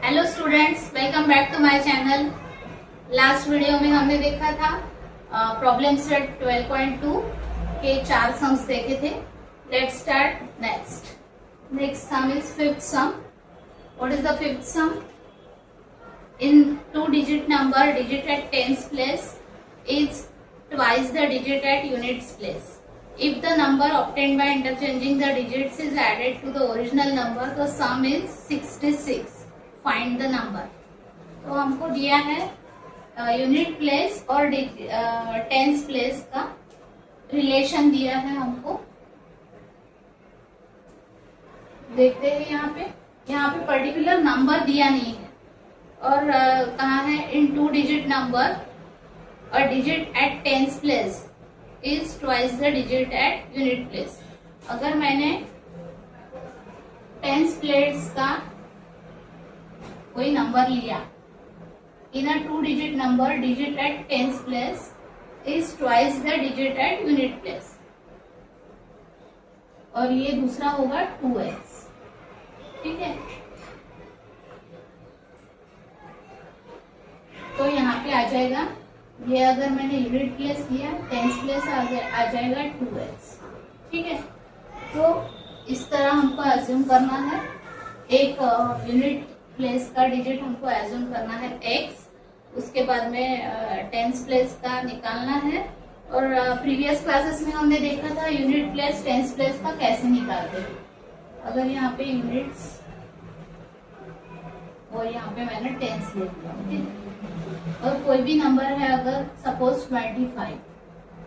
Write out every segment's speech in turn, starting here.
Hello students, welcome back to my channel. Last video में हमने देखा था प्रॉब्लम सेट 12.2 के 4 सम्स देखे थे। Let's start next sum is fifth sum. What is the fifth sum? In 2 digit number, digit at tens place is twice the digit at units place. If the number obtained by interchanging the digits is added to the original number, the sum is 66. Find the number. तो हमको दिया है unit place और tens place का relation दिया है हमको। देखते हैं यहाँ पे पर्टिकुलर नंबर दिया नहीं है और कहा है इन 2 digit number a digit at tens place is twice the digit at unit place. अगर मैंने टेंस प्लेस का कोई नंबर लिया in a 2 digit number, digit at tens place is twice the digit at unit place, और ये दूसरा होगा 2x। ठीक है, तो यहाँ पे आ जाएगा ये, अगर मैंने यूनिट प्लेस लिया टेंस प्लेस आ जाएगा 2x। ठीक है, तो इस तरह हमको एज्यूम करना है। एक यूनिट प्लेस का डिजिट हमको एज्यूम करना है x, उसके बाद में टेंस प्लेस का निकालना है। और प्रीवियस क्लासेस में हमने देखा था यूनिट प्लेस टेंस प्लेस का कैसे निकालते हैं। अगर यहाँ पे यूनिट्स और यहाँ पे मैंने टेंस ले लिया, ठीक, और कोई भी नंबर है अगर सपोज 25,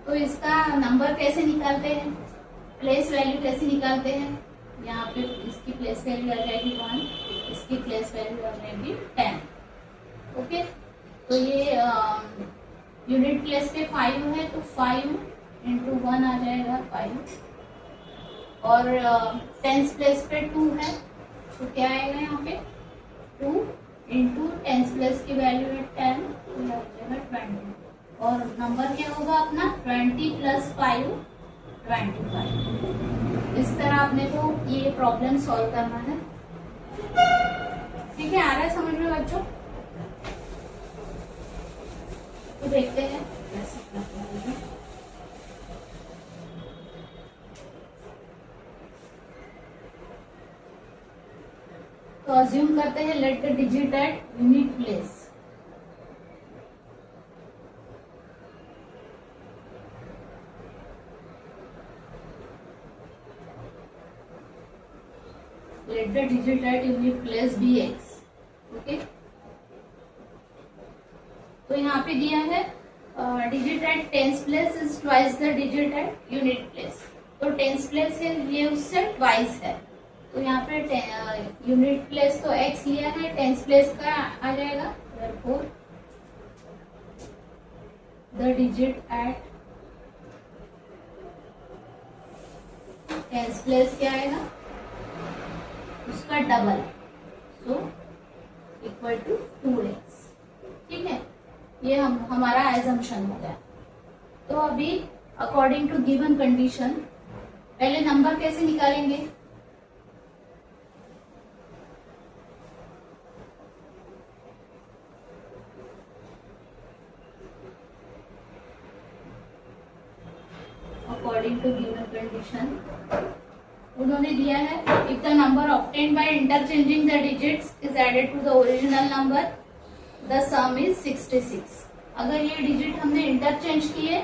तो इसका नंबर कैसे निकालते हैं, प्लेस वैल्यू कैसे निकालते हैं। यहाँ पे इसकी प्लेस वैल्यू आ जाएगी 1, इसकी प्लेस वैल्यू आ जाएगी 10। ओके, तो ये यूनिट प्लेस पे 5 है तो 5 इंटू 1 आ जाएगा 5, और टेंस प्लेस पे 2 है तो क्या आएगा यहाँ पे 2 इंटू टेंस प्लेस की वैल्यू है 10 तो यह हो जाएगा 20, और नंबर क्या होगा अपना 20 प्लस 5 25। इस तरह आपने को ये प्रॉब्लम सॉल्व करना है। ठीक है, आ रहा है समझ में बच्चों? तो देखते हैं कैसे करते हैं। तो अज्यूम करते हैं let the digit at unit place. Let the digit at unit place be x. Okay, तो यहाँ पे दिया है digit at tens place is twice the digit at unit place. तो टेंस प्लेस है ये उससे ट्वाइस है, तो यहाँ पे यूनिट प्लेस तो x लिया है, टेंस प्लेस का आ जाएगा therefore the digit at tens place क्या आएगा उसका double, so equal to 2x। ठीक है, ये हमारा एजम्पशन हो गया। तो अभी अकॉर्डिंग टू गिवन कंडीशन पहले नंबर कैसे निकालेंगे। अकॉर्डिंग टू गिवन कंडीशन उन्होंने दिया है if the number obtained by interchanging the digits is added to the original number the sum is 66। अगर ये डिजिट हमने इंटरचेंज किए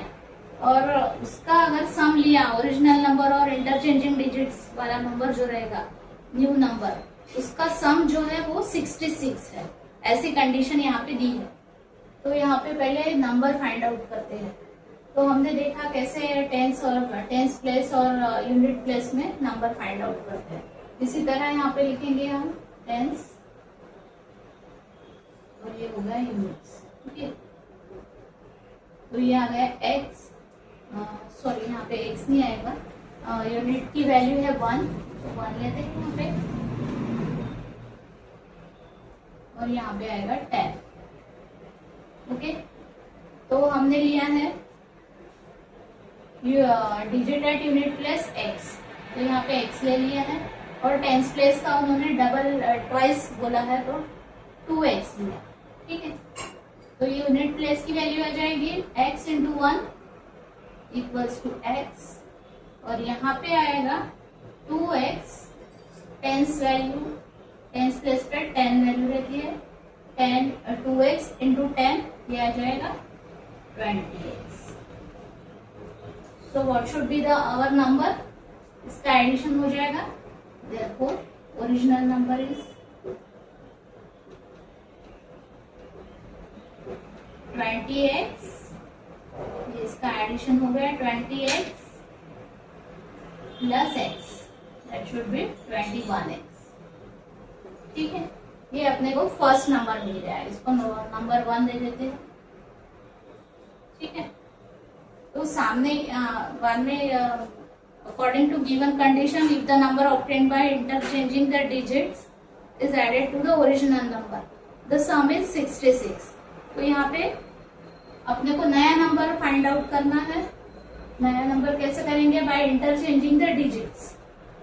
और उसका अगर सम लिया, ओरिजिनल नंबर और इंटरचेंजिंग डिजिट्स वाला नंबर जो रहेगा न्यू नंबर, उसका सम जो है वो 66 है। ऐसी कंडीशन यहाँ पे दी है। तो यहाँ पे पहले नंबर फाइंड आउट करते हैं। तो हमने देखा कैसे टेंस प्लेस और यूनिट प्लेस में नंबर फाइंड आउट करते हैं। इसी तरह यहाँ पे लिखेंगे हम टेंस और ये होगा यूनिट्स। ओके, तो ये आ गया x, सॉरी यहाँ पे x नहीं आएगा, यूनिट की वैल्यू है 1 तो 1 लेते हैं यहाँ पे, और यहाँ पे आएगा 10। ओके, तो हमने लिया है digit at unit place x, तो यहाँ पे x ले लिया है, और टेंस प्लेस का उन्होंने डबल ट्वाइस बोला है तो 2x लिया, ठीक है। तो यूनिट प्लेस की वैल्यू आ जाएगी x into 1 equals to x, और यहाँ पे आएगा 2x tense value, tens place पे 10 वैल्यू रहती है, 2x इंटू 10 ये आ जाएगा 20x। So what should be the our number, इसका एडिशन हो जाएगा, therefore original number is 20x, ये इसका एडिशन हो गया 20x plus x, that should B 21x, ठीक है। ये अपने को फर्स्ट नंबर मिल गया है, इसको नंबर 1 दे देते हैं, ठीक है। तो सामने बाद में according to given condition if the number obtained by interchanging the digits is added to the original number, the sum is 66। तो यहाँ पे अपने को नया नंबर फाइंड आउट करना है। नया नंबर कैसे करेंगे, बाय इंटरचेंजिंग द डिजिट्स।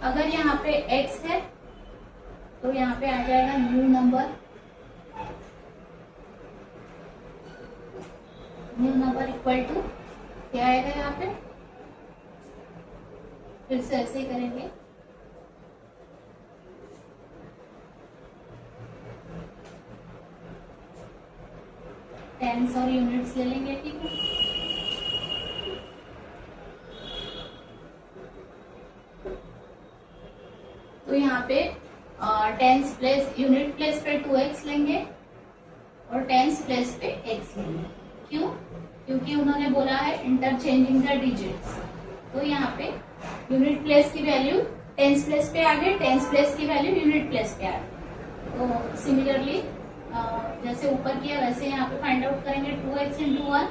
अगर यहाँ पे x है तो यहाँ पे आ जाएगा new number, new number equal to क्या आएगा यहाँ पे, फिर से ऐसे ही करेंगे, टेंस और यूनिट्स ले लेंगे, ठीक है। तो यहाँ पे टेंस प्लेस यूनिट प्लेस पे 2x लेंगे और टेंस प्लेस पे x लेंगे। क्यों? क्योंकि उन्होंने बोला है इंटरचेंजिंग द डिजिट्स। तो यहाँ पे यूनिट प्लेस की वैल्यू टेंस प्लेस पे आ गई, टेंस प्लेस की वैल्यू यूनिट प्लेस पे आ गई। तो सिमिलरली जैसे ऊपर किया वैसे यहाँ पे फाइंड आउट करेंगे 2x इंटू 1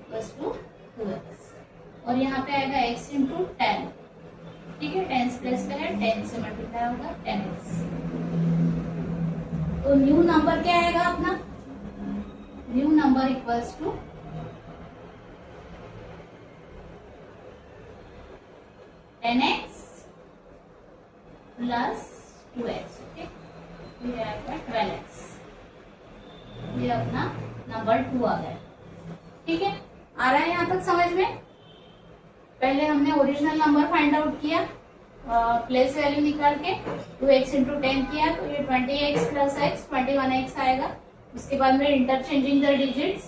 प्लस 2x, और यहाँ पे आएगा x इंटू 10, ठीक है। टेंस प्लेस पे है, 10 से मल्टीप्लाई होगा 10x। तो न्यू नंबर क्या आएगा अपना, new number equals to 10x plus 2x, okay. ये आएगा 12x, ये अपना नंबर 2 आ गया, ठीक है। आ रहा है यहाँ तक समझ में। पहले हमने ओरिजिनल नंबर फाइंड आउट किया, प्लेस वैल्यू निकाल के 2x इंटू 10 किया, तो ये 20x प्लस x 21x आएगा। उसके बाद में इंटरचेंजिंग द डिजिट्स,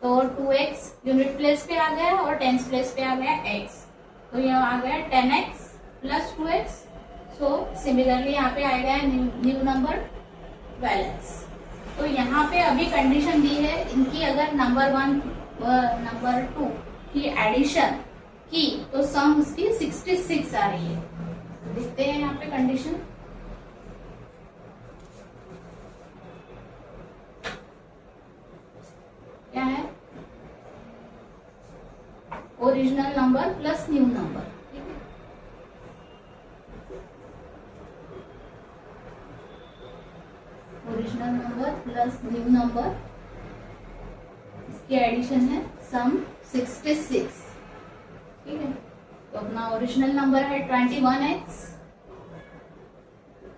तो 2x यूनिट प्लेस पे आ गया और टेंस प्लेस पे आ गया x, तो यहाँ आ गया 10x plus 2x। So similarly यहाँ पे आएगा न्यू नंबर 12x। तो यहाँ पे अभी कंडीशन दी है इनकी, अगर नंबर 1 व नंबर 2 की एडिशन की तो सम उसकी 66 आ रही है। देखते हैं यहाँ पे कंडीशन, क्या है, original number plus new number, ठीक है। Original number plus new number, इसकी एडिशन है सम 66, ठीक है। तो अपना ओरिजिनल नंबर है 21x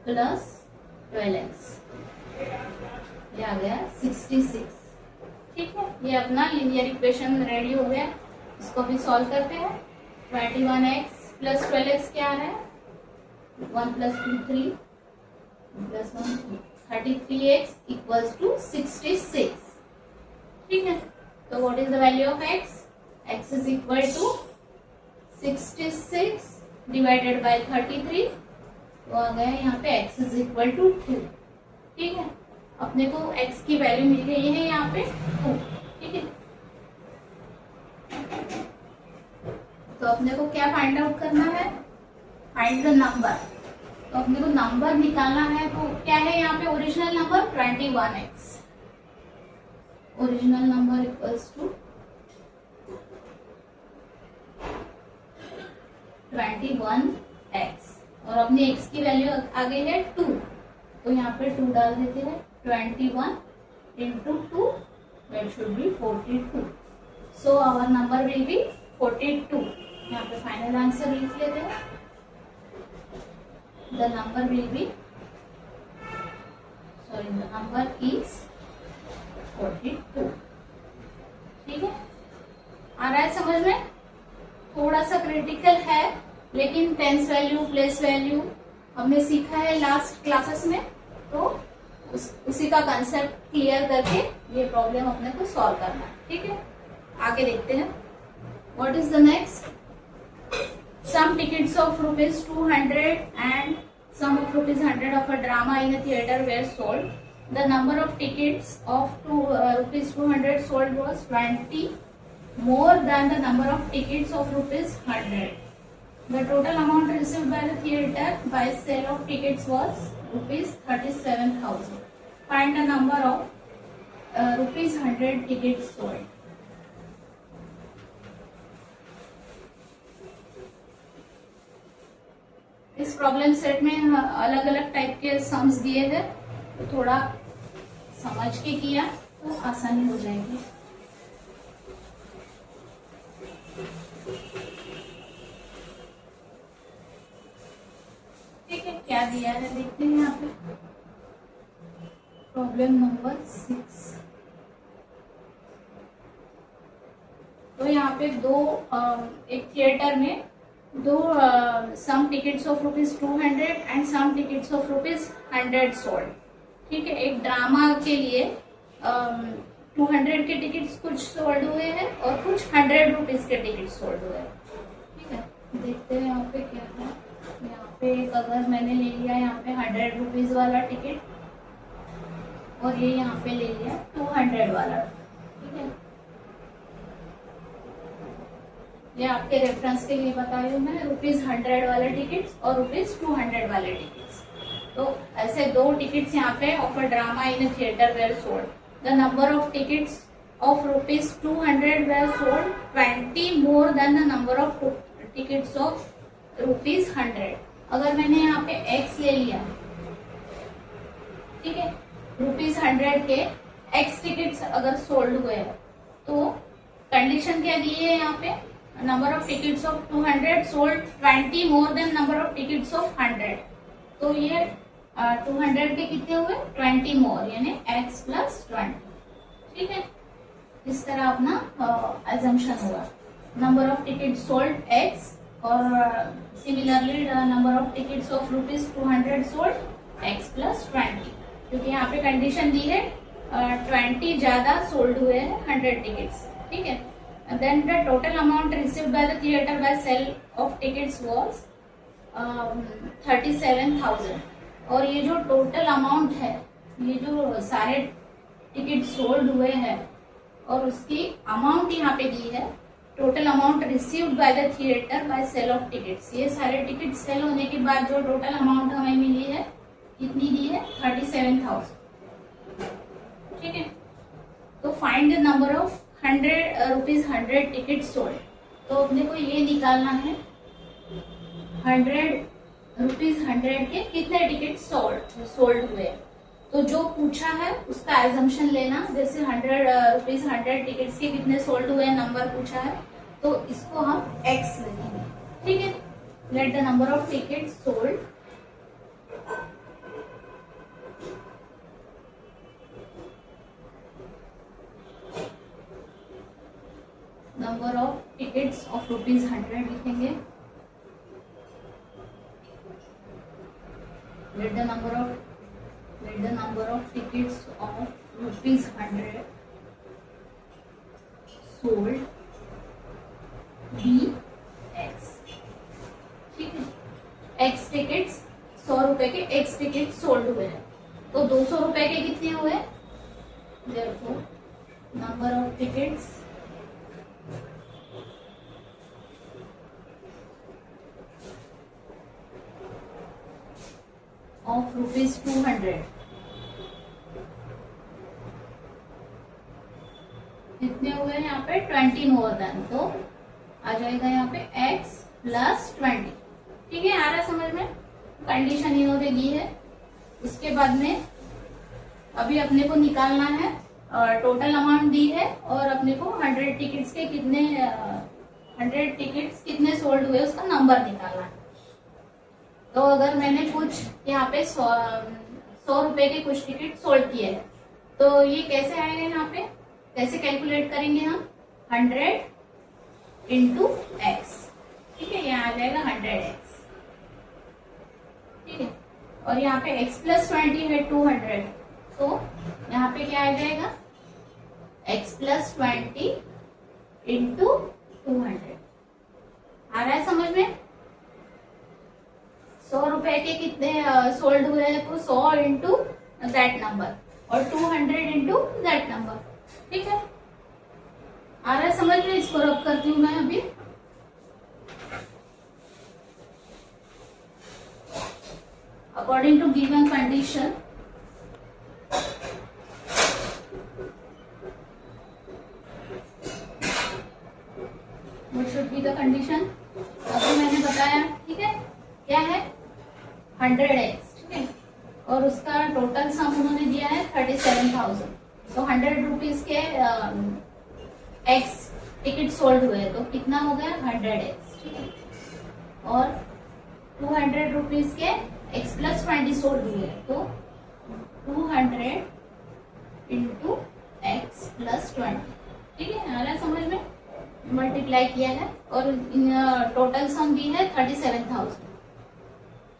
प्लस 12x, ये आ गया 66, ठीक है। ये अपना लीनियर इक्वेशन रेडी हो गया। इसको भी सॉल्व करते हैं। 21x प्लस 12x क्या है, 1 plus 2 3 plus 1 33x equals to 66, ठीक है। तो what is the value of x, x is equal to 66 divided by 33, तो आ गया यहाँ पे x इज इक्वल टू 2, ठीक है। अपने को x की वैल्यू मिल गई है यहाँ पे 2, ठीक है। तो अपने को क्या फाइंड आउट करना है, फाइंड द नंबर। तो अपने को नंबर निकालना है, तो क्या है यहाँ पे original number 21x, original number equals to 21x, और अपनी x की वैल्यू आ गई है 2, तो यहाँ पे 2 डाल देते हैं। 21 into 2 that should be 42, so our number will be 42। यहाँ पे फाइनल आंसर लिख लेते हैं, the number will be sorry the number is 42। ठीक है, आ रहा है समझ में? थोड़ा सा क्रिटिकल है, लेकिन टेंस वैल्यू प्लेस वैल्यू हमने सीखा है लास्ट क्लासेस में, तो उसी का कंसेप्ट क्लियर करके ये प्रॉब्लम अपने को सॉल्व करना है। ठीक है, आगे देखते हैं। What is the next? Some tickets of ₹200 and some of ₹100 of a drama in a theater were sold. The number of tickets of ₹200 sold was 20 more than the number of tickets of ₹100. The total amount received by the theater by sale of tickets was ₹37,000. Find the number of ₹100 tickets sold. इस problem set में अलग अलग type के sums दिए हैं, तो थोड़ा समझ के किया तो आसानी हो जाएगी। ठीक है, क्या दिया है देखते हैं यहाँ पे। Problem number 6। तो यहाँ पे एक थिएटर में दो some tickets of ₹200 and some tickets of ₹100 sold. ठीक है, एक ड्रामा के लिए 200 के टिकट्स कुछ सोल्ड हुए हैं और कुछ ₹100 के टिकट सोल्ड हुए हैं। ठीक है, देखते हैं यहाँ पे क्या है। यहाँ पे अगर मैंने ले लिया यहाँ पे ₹100 वाला टिकट और ये यहाँ पे ले लिया 200 वाला। ठीक है, ये आपके रेफरेंस के लिए बता रही हूँ मैं। ₹100 वाले टिकट्स और ₹200 वाले टिकट्स, तो ऐसे दो टिकट्स यहाँ पे of a drama in theatre were sold. The number of tickets of ₹200 were sold 20 more than the number of tickets of ₹100। अगर मैंने यहाँ पे x ले लिया, ठीक है, ₹100 के x टिकट्स अगर सोल्ड हुए हैं, तो कंडीशन क्या दी है यहाँ पे? Number of tickets of 200 sold 20 more then number of tickets of 100। तो ये 200 के कितने हुए? 20 मोर, यानी x + 20। ठीक है, इस तरह अपना एजम्पशन हुआ। Number of tickets sold x और similarly number of tickets of ₹200 sold x + 20, क्योंकि यहाँ पे कंडीशन दी है 20 ज्यादा सोल्ड हुए हैं 100 टिकट्स। ठीक है, then the total amount received by the theater by sale of tickets was 37,000। और ये जो टोटल अमाउंट है, ये जो सारे टिकट सोल्ड हुए हैं और उसकी अमाउंट यहाँ पे दी है, total amount received by the theatre by sale of tickets. ये सारे टिकट सेल होने के बाद जो टोटल अमाउंट हमें मिली है, कितनी दी है? 37,000। ठीक है, तो find the number of ₹100 ticket sold. तो अपने को ये निकालना है ₹100 के कितने टिकट सोल्ड हुए। तो जो पूछा है उसका एजम्पशन लेना, जैसे ₹100 टिकट्स के कितने सोल्ड हुए नंबर पूछा है, तो इसको हम x लिखेंगे। ठीक है, let the number of ticket sold number of tickets of ₹100 लिखेंगे। Let the number of tickets of ₹100 sold be x। ठीक है, x टिकट्स 100 रुपए के x टिकट सोल्ड हुए हैं, तो 200 रुपए के कितने हुए? Therefore number of tickets of ₹200 कितने हुए यहाँ पे? 20 मोर देन, तो आ जाएगा यहाँ पे x + 20। ठीक है, आ रहा समझ में? कंडीशन इन्होंने दी है। उसके बाद में अभी अपने को निकालना है, टोटल अमाउंट दी है और अपने को 100 टिकट्स के कितने सोल्ड हुए उसका नंबर निकालना है। तो अगर मैंने कुछ यहाँ पे ₹100 के कुछ टिकट सोल्ड किए हैं। तो ये कैसे आएगा, यहाँ पे कैसे कैलकुलेट करेंगे हम, 100 इंटू एक्स, ठीक है, यहाँ आ जाएगा 100x, ठीक है। और यहाँ पे x प्लस 20 है 200, तो यहाँ पे क्या आ जाएगा, x प्लस 20 इंटू 200। आ रहा है समझ में? ₹100 के कितने सोल्ड हुए हैं, तो 100 इंटू दैट नंबर और 200 इंटू दैट नंबर, ठीक है। आ रहा है समझ में? इसको रब करती हूँ मैं अभी। According to given condition, what should be the condition, अभी मैंने बताया, ठीक है, क्या है 100x, ठीक है, और उसका टोटल सम उन्होंने दिया है 37,000। तो 100 रुपीज के एक्स टिकट सोल्ड हुए, तो कितना हो गया 100x, ठीक है, और 200 रुपीज के x प्लस 20 सोल्ड हुए, तो 200 इंटू एक्स प्लस 20, ठीक है। आ रहा है समझ में? मल्टीप्लाई किया है और टोटल सम दी है 37,000,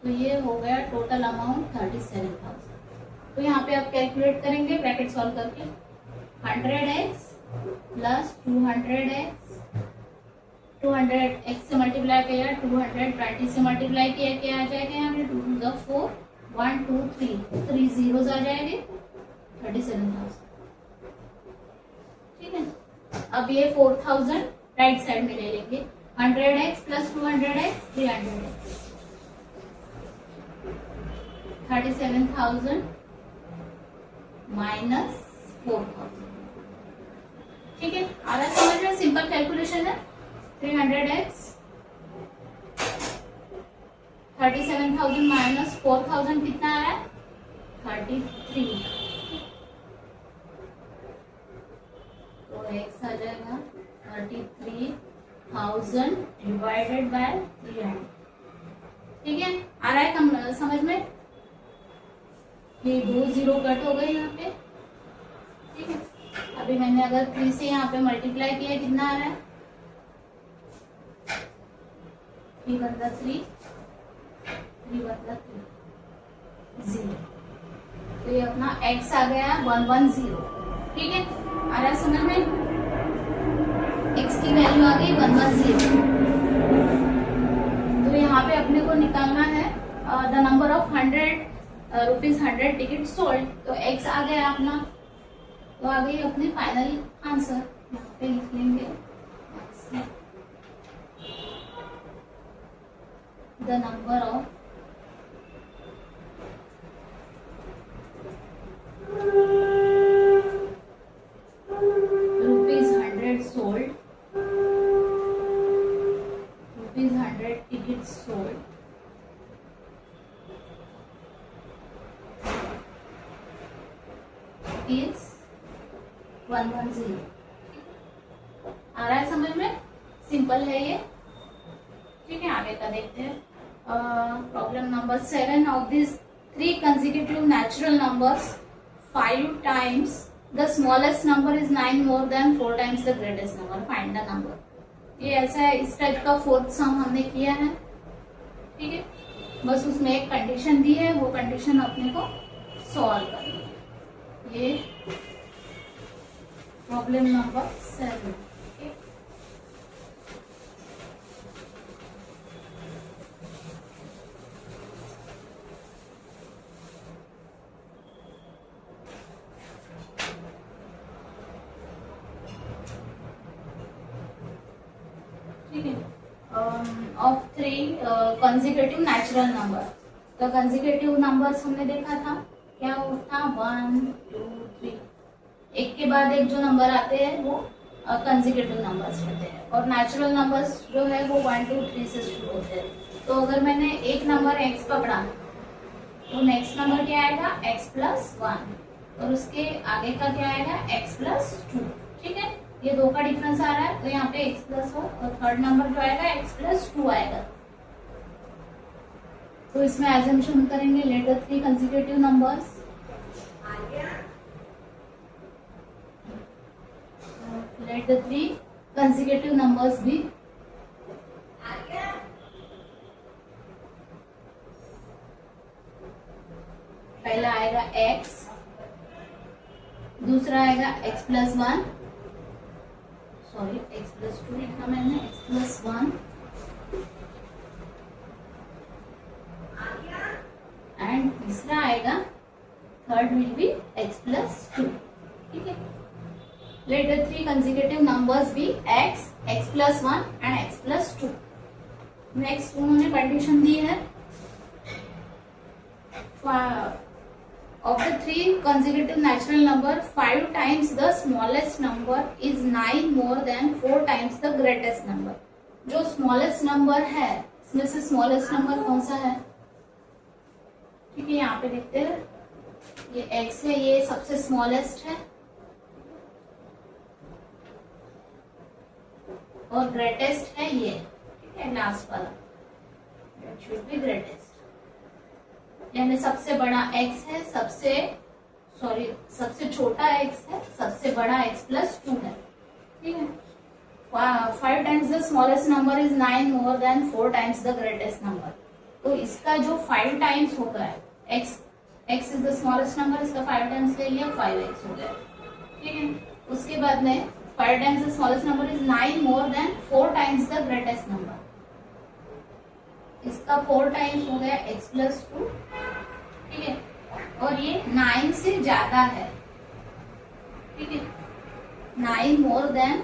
तो ये हो गया टोटल अमाउंट 37,000। तो यहाँ पे आप कैलकुलेट करेंगे ब्रैकेट सॉल्व करके, 100x प्लस 200x, 200x से मल्टीप्लाई किया, 220 से मल्टीप्लाई किया, क्या आ जाएगा यहाँ पे 2 टू द 4, 1 2 3 zeros आ जाएंगे, 37,000, ठीक है। अब ये 4,000 राइट साइड में ले लेंगे, 100x plus 200x 300x, 37,000 minus 4,000, ठीक है। आ रहा समझ में? सिंपल कैलकुलेशन है। 300x 37,000 माइनस 4,000 कितना आ रहा है, 33, तो x आ जाएगा 33,000 डिवाइडेड बाय 300, ठीक है। आ रहा है समझ में? ये 2 जीरो कट हो गए यहाँ पे, ठीक है। अभी मैंने अगर 3 से यहाँ पे मल्टीप्लाई किया, कितना आ रहा है, 3 बदला 3, 3 बदला 3 0, तो ये अपना x आ गया 110, ठीक है। आ रहा है समझ में? x की वैल्यू आ गई 110, तो यहाँ पे अपने को निकालना है the number of 100 ticket sold, तो x आ गया अपना, तो आ गई अपनी फाइनल आंसर। यहाँ पे लिख लेंगे the number of ₹100 sold, ₹100 tickets sold, is 110। आ रहा है समझ में? सिंपल है ये, ठीक है। आगे का देखते हैं। Problem number 7, of this 3 consecutive natural numbers 5 times the smallest number is 9 more than 4 times the greatest number, find the number। ये ऐसा है, इस टाइप का फोर्थ सम हमने किया है, ठीक है। बस उसमें एक कंडीशन दी है, वो कंडीशन अपने को सॉल्व करनी है। ये प्रॉब्लम नंबर 7, ठीक है। ऑफ 3 कंसेक्यूटिव नेचुरल नंबर, तो कंसेक्यूटिव नंबर्स हमने देखा था, क्या होता 1 2 3, एक के बाद एक जो नंबर आते हैं वो कंसेक्यूटिव नंबर्स होते हैं, और नेचुरल नंबर्स जो है वो 1 2 3 से शुरू होते हैं। तो अगर मैंने एक नंबर x पकड़ा, तो नेक्स्ट नंबर क्या आएगा x प्लस 1, और उसके आगे का क्या आएगा x प्लस 2, ठीक है। ये 2 का डिफरेंस आ रहा है, तो यहाँ पे x प्लस 1, और थर्ड नंबर जो आएगा x प्लस 2 आएगा। तो इसमें एजम्पशन करेंगे, late the 3 consecutive numbers right the 3 consecutive numbers भी। पहला आएगा x, दूसरा आएगा x+1, सॉरी x+2 लिखा मैंने, x+1 एंड तीसरा आएगा, थर्ड विल बी x+2। ठीक है, let the 3 consecutive numbers be x, x+1 and x+2। Next उन्होंने कंडीशन दी है, of the 3 consecutive natural number, 5 times the smallest number is 9 more than 4 times the greatest number। जो smallest number है, इसमें से smallest number कौन सा है? ठीक है, यहाँ पे देखते हैं, ये x है, ये सबसे smallest है और greatest है ये, ठीक है, लास्ट वाला, that should be greatest। यानी सबसे बड़ा x है, सबसे छोटा x है, सबसे बड़ा x+2 है। ठीक है, 5 times the smallest number is 9 more than 4 times the greatest number। तो इसका जो 5 times होगा x is the smallest number, इसका 5 times ले लिया, 5x हो गया। ठीक है, उसके बाद में 5 times the smallest number is 9 more than 4 times the greatest number, इसका 4 times हो गया x+2। ठीक है, और ये 9 से ज्यादा है। ठीक है, 9 more than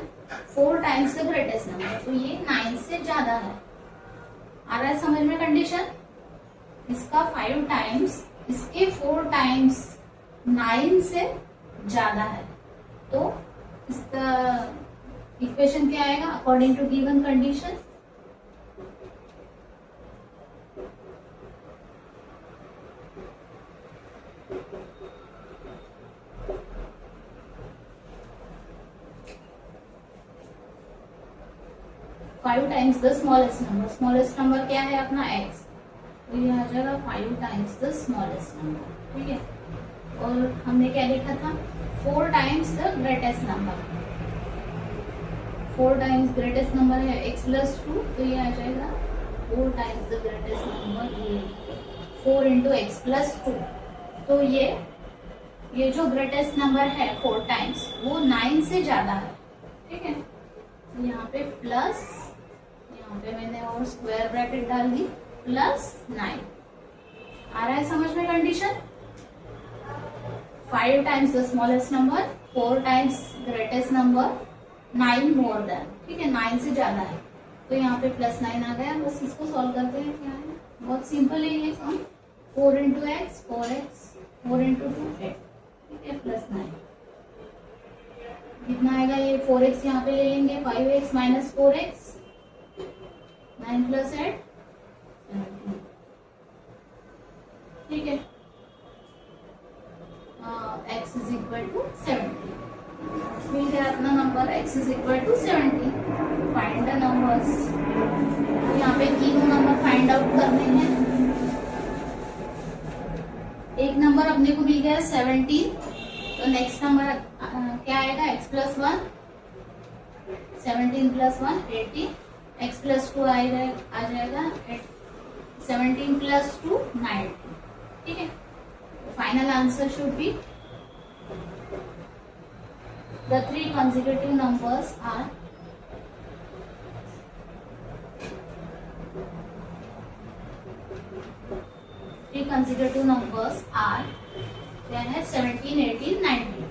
4 times the greatest number, तो ये 9 से ज्यादा है। आ रहा है समझ में कंडीशन? इसका 5 टाइम्स, इसके 4 टाइम्स 9 से ज्यादा है, तो इसका इक्वेशन क्या आएगा according to given condition? Five times the smallest number, smallest number क्या है अपना x, तो ये आ जाएगा 5 टाइम्स द स्मॉलेस्ट नंबर। ठीक है, और हमने क्या लिखा था, 4 times the greatest number, 4 times greatest number है x+2, तो ये आ जाएगा 4 टाइम्स द ग्रेटेस्ट नंबर, ये 4 इंटू x+2। तो ये जो ग्रेटेस्ट नंबर है 4 टाइम्स, वो 9 से ज्यादा है। ठीक है, तो यहाँ पे प्लस, यहाँ पे मैंने और स्क्वायर ब्रैकेट डाल दी, +9। आ रहा है समझ में condition? 5 times the smallest number, 4 times greatest number, 9 more than. ठीक है, 9 से ज्यादा है, तो यहाँ पे +9 आ गया। बस इसको सॉल्व करते हैं, क्या है, बहुत सिंपल है ये सम। 4 इंटू एक्स 4x, 4 इंटू 2 8। ठीक है, +9 कितना आएगा, ये 4x यहाँ पे ले लेंगे, 5x माइनस 4x, 9 + 8 17। ठीक है, x इज इक्वल टू 70। मिल गया अपना नंबर, x is equal to 70। Find the numbers, यहाँ पे तीनों नंबर फाइंड आउट करने हैं। एक नंबर अपने को मिल गया 17, तो नेक्स्ट नंबर क्या आएगा, x+1, 17 + 1 18, x+2 आ जाएगा 17 + 2 19। ठीक है, final answer should be the 3 consecutive numbers are क्या है 17 18 19।